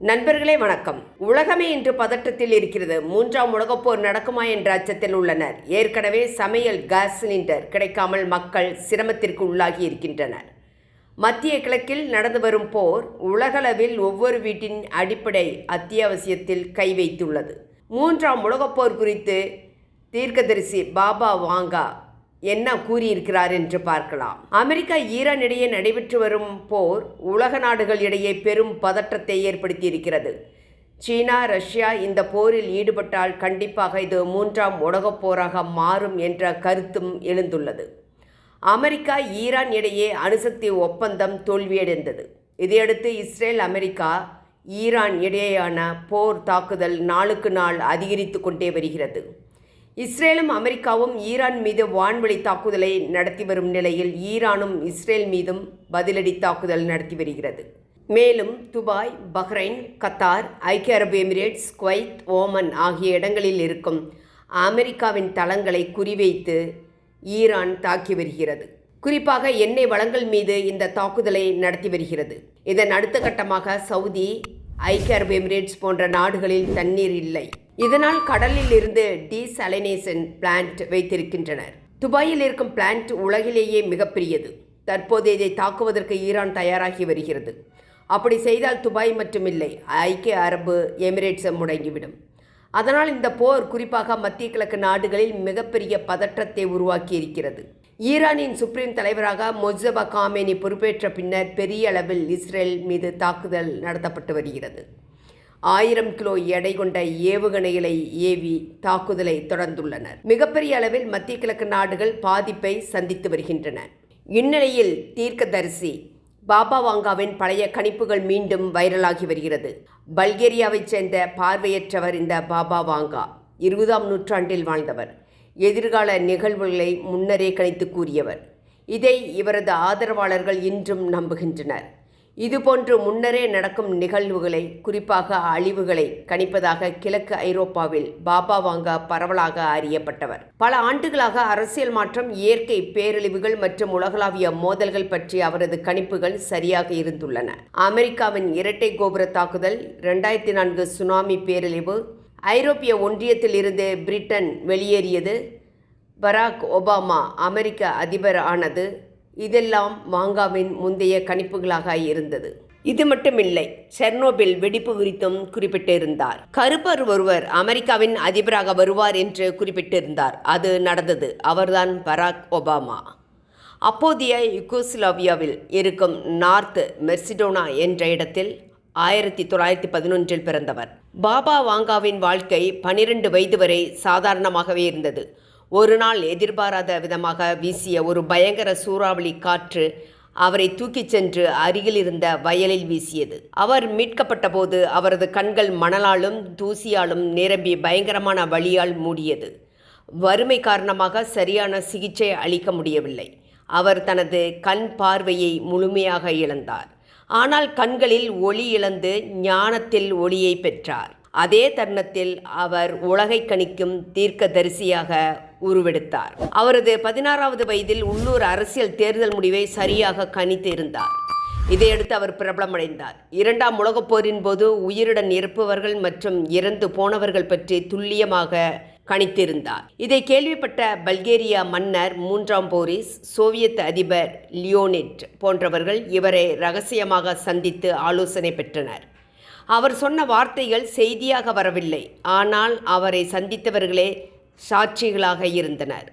நண்பர்களே வணக்கம். உலகமே இன்று பதற்றத்தில் இருக்கிறது. மூன்றாம் உலகப்போர் நடக்குமா என்ற அச்சத்தில் உள்ளனர். ஏற்கனவே சமையல் கேஸ் சிலிண்டர் கிடைக்காமல் மக்கள் சிரமத்திற்கு உள்ளாகி இருக்கின்றனர். மத்திய கிழக்கில் நடந்து வரும் போர் உலகளவில் ஒவ்வொரு வீட்டின் அடிப்படை அத்தியாவசியத்தில் கை வைத்துள்ளது. மூன்றாம் உலகப்போர் குறித்து தீர்க்கதரிசி பாபா வாங்கா என்ன கூறியிருக்கிறார் என்று பார்க்கலாம். அமெரிக்கா ஈரான் இடையே நடைபெற்று வரும் போர் உலக நாடுகள் இடையே பெரும் பதற்றத்தை ஏற்படுத்தியிருக்கிறது. சீனா, ரஷ்யா இந்த போரில் ஈடுபட்டால் கண்டிப்பாக இது மூன்றாம் உலகப் போராக மாறும் என்ற கருத்தும் எழுந்துள்ளது. அமெரிக்கா ஈரான் இடையே அணுசக்தி ஒப்பந்தம் தோல்வியடைந்தது. இதையடுத்து இஸ்ரேல், அமெரிக்கா, ஈரான் இடையேயான போர் தாக்குதல் நாளுக்கு நாள் அதிகரித்து கொண்டே வருகிறது. இஸ்ரேலும் அமெரிக்காவும் ஈரான் மீது வான்வழி தாக்குதலை நடத்தி வரும் நிலையில் ஈரானும் இஸ்ரேல் மீதும் பதிலடி தாக்குதல் நடத்தி வருகிறது. மேலும் துபாய், பஹ்ரைன், கத்தார், ஐக்கிய அரபு எமிரேட்ஸ், குவைத், ஓமன் ஆகிய இடங்களில் இருக்கும் அமெரிக்காவின் தளங்களை குறிவைத்து ஈரான் தாக்கி வருகிறது. குறிப்பாக எண்ணெய் வளங்கள் மீது இந்த தாக்குதலை நடத்தி வருகிறது. இதன் அடுத்த கட்டமாக சவுதி, ஐக்கிய அரபு எமிரேட்ஸ் போன்ற நாடுகளில் தண்ணீர் இல்லை. இதனால் கடலில் இருந்து டீசலைனேஷன் பிளான்ட் வைத்திருக்கின்றனர். துபாயில் இருக்கும் பிளான்ட் உலகிலேயே மிகப்பெரியது. தற்போது இதை தாக்குவதற்கு ஈரான் தயாராகி வருகிறது. அப்படி செய்தால் துபாய் மட்டுமில்லை, ஐக்கிய அரபு எமிரேட்ஸ் முடங்கிவிடும். அதனால் இந்த போர் குறிப்பாக மத்திய கிழக்கு நாடுகளில் மிகப்பெரிய பதற்றத்தை உருவாக்கி இருக்கிறது. ஈரானின் சுப்ரீம் தலைவராக மொஜ்தபா காமேனி பொறுப்பேற்ற பின்னர் பெரிய அளவில் இஸ்ரேல் மீது தாக்குதல் நடத்தப்பட்டு வருகிறது. 1000 கிலோ எடை கொண்ட ஏவுகணைகளை ஏவி தாக்குதலை தொடர்ந்துள்ளனர். மிகப்பெரிய அளவில் மத்திய கிழக்கு நாடுகள் பாதிப்பை சந்தித்து வருகின்றன. இந்நிலையில் தீர்க்கதரிசி பாபா வாங்காவின் பழைய கணிப்புகள் மீண்டும் வைரலாகி வருகிறது. பல்கேரியாவைச் சேர்ந்த பார்வையற்றவர் இந்த பாபா வாங்கா 20ஆம் நூற்றாண்டில் வாழ்ந்தவர். எதிர்கால நிகழ்வுகளை முன்னரே கணித்து கூறியவர். இதை இவரது ஆதரவாளர்கள் இன்றும் நம்புகின்றனர். இதுபோன்று முன்னரே நடக்கும் நிகழ்வுகளை, குறிப்பாக அழிவுகளை கணிப்பதாக கிழக்கு ஐரோப்பாவில் பாபா வாங்கா பரவலாக அறியப்பட்டவர். பல ஆண்டுகளாக அரசியல் மாற்றம், இயற்கை பேரழிவுகள் மற்றும் உலகளாவிய மோதல்கள் பற்றி அவரது கணிப்புகள் சரியாக இருந்துள்ளன. அமெரிக்காவின் இரட்டை கோபுர தாக்குதல், 2004 சுனாமி பேரழிவு, ஐரோப்பிய ஒன்றியத்தில் இருந்து பிரிட்டன் வெளியேறியது, பராக் ஒபாமா அமெரிக்க அதிபர் ஆனது, இதெல்லாம் வாங்காவின் முந்தைய கணிப்புகளாக இருந்தது. இது மட்டுமில்லை, செர்னோபில் வெடிப்பு குறித்தும் குறிப்பிட்டிருந்தார். கருப்பர் ஒருவர் அமெரிக்காவின் அதிபராக வருவார் என்று குறிப்பிட்டிருந்தார். அது நடந்தது. அவர்தான் பராக் ஒபாமா. அப்போதைய யுகோஸ்லாவியாவில் இருக்கும் நார்த் மெர்சிடோனா என்ற இடத்தில் 1911 பிறந்தவர். பாபா வாங்காவின் வாழ்க்கை 12 வயது வரை சாதாரணமாகவே இருந்தது. ஒரு நாள் எதிர்பாராத விதமாக வீசிய ஒரு பயங்கர சூறாவளி காற்று அவரை தூக்கிச் சென்று அருகில் இருந்த வயலில் வீசியது. அவர் மீட்கப்பட்ட போது அவரது கண்கள் மணலாலும் தூசியாலும் நிரம்பி பயங்கரமான வலியால் மூடியது. வறுமை காரணமாக சரியான சிகிச்சை அளிக்க முடியவில்லை. அவர் தனது கண் பார்வையை முழுமையாக இழந்தார். ஆனால் கண்களில் ஒளி இழந்து ஞானத்தில் ஒளியை பெற்றார். அதே தருணத்தில் அவர் உலகை கணிக்கும் தீர்க்கதரிசியாக உருவெடுத்தார். அவரது 16வது வயதில் உள்ளூர் அரசியல் தேர்தல் முடிவை சரியாக கணித்து இருந்தார். இதையடுத்து அவர் பிரபலமடைந்தார். 2ஆம் உலகப் போரின் போது உயிருடன் இருப்பவர்கள் மற்றும் இறந்து போனவர்கள் பற்றி துல்லியமாக கணித்திருந்தார். இதை கேள்விப்பட்ட பல்கேரியா மன்னர் 3ஆம் போரிஸ், சோவியத் அதிபர் லியோனிட் போன்றவர்கள் இவரை இரகசியமாக சந்தித்து ஆலோசனை பெற்றனர். அவர் சொன்ன வார்த்தைகள் செய்தியாக வரவில்லை, ஆனால் அவரை சந்தித்தவர்களே சாட்சிகளாக இருந்தனர்.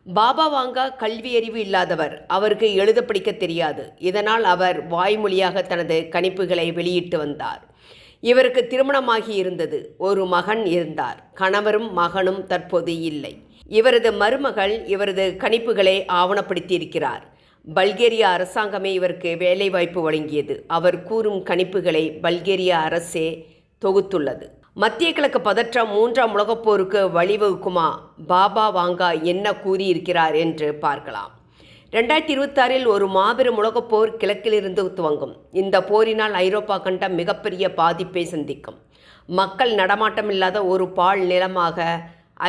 பாபா வாங்கா கல்வியறிவு இல்லாதவர். அவருக்கு எழுத படிக்க தெரியாது. இதனால் அவர் வாய்மொழியாக தனது கணிப்புகளை வெளியிட்டு வந்தார். இவருக்கு திருமணமாகி இருந்தது. ஒரு மகன் இருந்தார். கணவரும் மகனும் தற்போது இல்லை. இவரது மருமகள் இவரது கணிப்புகளை ஆவணப்படுத்தியிருக்கிறார். பல்கேரியா அரசாங்கமே இவருக்கு வேலைவாய்ப்பு வழங்கியது. அவர் கூறும் கணிப்புகளை பல்கேரியா அரசே தொகுத்துள்ளது. மத்திய கிழக்கு பதற்றம் 3ஆம் உலகப் போருக்கு வழிவகுக்குமா? பாபா வாங்கா என்ன கூறியிருக்கிறார் என்று பார்க்கலாம். 2026 ஒரு மாபெரும் உலகப் போர் கிழக்கிலிருந்து துவங்கும். இந்த போரினால் ஐரோப்பா கண்டம் மிகப்பெரிய பாதிப்பை சந்திக்கும். மக்கள் நடமாட்டமில்லாத ஒரு பால் நிலமாக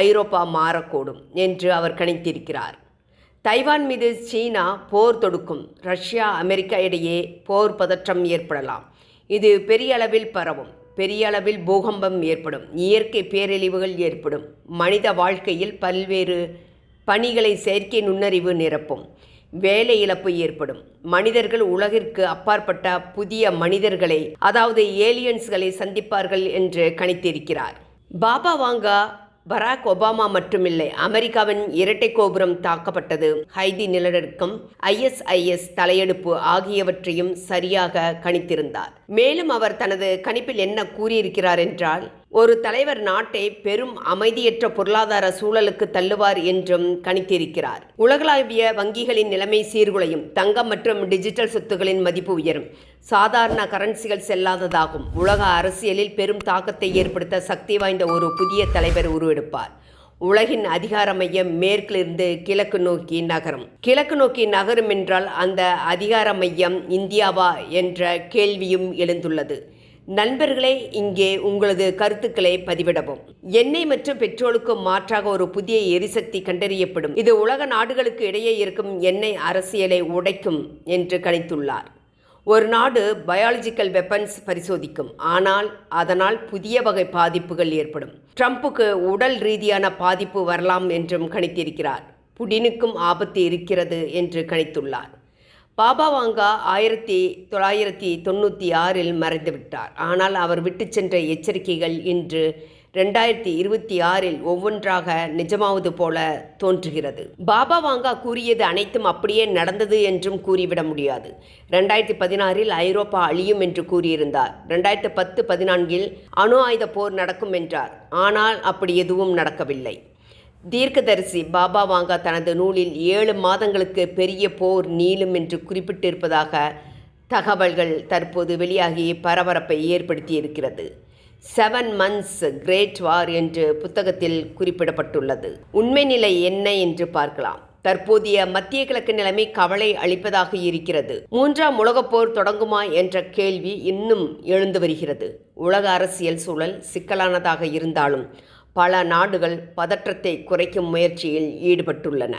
ஐரோப்பா மாறக்கூடும் என்று அவர் கணித்திருக்கிறார். தைவான் மீது சீனா போர் தொடுக்கும். ரஷ்யா, அமெரிக்கா இடையே போர் பதற்றம் ஏற்படலாம். இது பெரிய அளவில் பரவும். பெரிய அளவில் பூகம்பம் ஏற்படும், இயற்கை பேரழிவுகள் ஏற்படும், மனித வாழ்க்கையில் பல்வேறு பணிகளை செயற்கை நுண்ணறிவு நிரப்பும், வேலை இழப்பு ஏற்படும், மனிதர்கள் உலகிற்கு அப்பாற்பட்ட புதிய மனிதர்களை அதாவது ஏலியன்ஸ்களை சந்திப்பார்கள் என்று கணித்திருக்கிறார். பாபா வாங்கா பராக் ஒபாமா மட்டுமில்லை, அமெரிக்காவின் இரட்டை கோபுரம் தாக்கப்பட்டது, ஹைதி நிலநடுக்கம், ISIS தலையெடுப்பு ஆகியவற்றையும் சரியாக கணித்திருந்தார். மேலும் அவர் தனது கணிப்பில் என்ன கூறியிருக்கிறார் என்றால், ஒரு தலைவர் நாட்டை பெரும் அமைதியற்ற பொருளாதார சூழலுக்கு தள்ளுவார் என்றும் கணித்திருக்கிறார். உலகளாவிய வங்கிகளின் நிலைமை சீர்குலையும், தங்கம் மற்றும் டிஜிட்டல் சொத்துகளின் மதிப்பு உயரும், சாதாரண கரன்சிகள் செல்லாததாகும், உலக அரசியலில் பெரும் தாக்கத்தை ஏற்படுத்த சக்தி வாய்ந்த ஒரு புதிய தலைவர் உருவெடுப்பார். உலகின் அதிகார மையம் மேற்கிலிருந்து கிழக்கு நோக்கி நகரும். கிழக்கு நோக்கி நகரும் என்றால் அந்த அதிகார மையம் இந்தியாவா என்ற கேள்வியும் எழுந்துள்ளது. நண்பர்களே, இங்கே உங்களது கருத்துக்களை பதிவிடவும். எண்ணெய் மற்றும் பெட்ரோலுக்கு மாற்றாக ஒரு புதிய எரிசக்தி கண்டறியப்படும், இது உலக நாடுகளுக்கு இடையே இருக்கும் எண்ணெய் அரசியலை உடைக்கும் என்று கணித்துள்ளார். ஒரு நாடு பயாலஜிக்கல் வெப்பன்ஸ் பரிசோதிக்கும், ஆனால் அதனால் புதிய வகை பாதிப்புகள் ஏற்படும். ட்ரம்புக்கு உடல் ரீதியான பாதிப்பு வரலாம் என்றும் கணித்திருக்கிறார். புடினுக்கும் ஆபத்து இருக்கிறது என்று கணித்துள்ளார். பாபா வாங்கா 1996 மறைந்துவிட்டார். ஆனால் அவர் விட்டு சென்ற எச்சரிக்கைகள் இன்று 2026 ஒவ்வொன்றாக நிஜமாவது போல தோன்றுகிறது. பாபா வாங்கா கூறியது அனைத்தும் அப்படியே நடந்தது என்றும் கூறிவிட முடியாது. 2016 ஐரோப்பா அழியும் என்று கூறியிருந்தார். 2010-14 அணு ஆயுத போர் நடக்கும் என்றார். ஆனால் அப்படி எதுவும் நடக்கவில்லை. தீர்க்கதரிசி பாபா வாங்கா தனது நூலில் 7 மாதங்களுக்கு பெரிய போர் நீளும் என்று குறிப்பிட்டிருப்பதாக தகவல்கள் தற்போது வெளியாகி பரபரப்பை ஏற்படுத்தியிருக்கிறது. 7 months கிரேட் வார் என்று புத்தகத்தில் குறிப்பிடப்பட்டுள்ளது. உண்மை நிலை என்ன என்று பார்க்கலாம். தற்போதைய மத்திய கிழக்கு நிலைமை கவலை அளிப்பதாக இருக்கிறது. 3ஆம் உலகப் போர் தொடங்குமா என்ற கேள்வி இன்னும் எழுந்து வருகிறது. உலக அரசியல் சூழல் சிக்கலானதாக இருந்தாலும் பல நாடுகள் பதற்றத்தை குறைக்கும் முயற்சியில் ஈடுபட்டுள்ளன.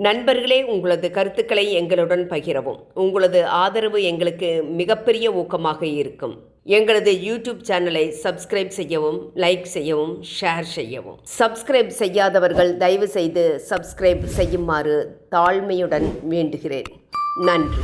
நண்பர்களே, உங்களது கருத்துக்களை எங்களுடன் பகிரவும். உங்களது ஆதரவு எங்களுக்கு மிகப்பெரிய ஊக்கமாக இருக்கும். எங்களது யூடியூப் சேனலை சப்ஸ்கிரைப் செய்யவும், லைக் செய்யவும், ஷேர் செய்யவும். சப்ஸ்கிரைப் செய்யாதவர்கள் தயவு செய்து சப்ஸ்கிரைப் செய்யுமாறு தாழ்மையுடன் வேண்டுகிறேன். நன்றி.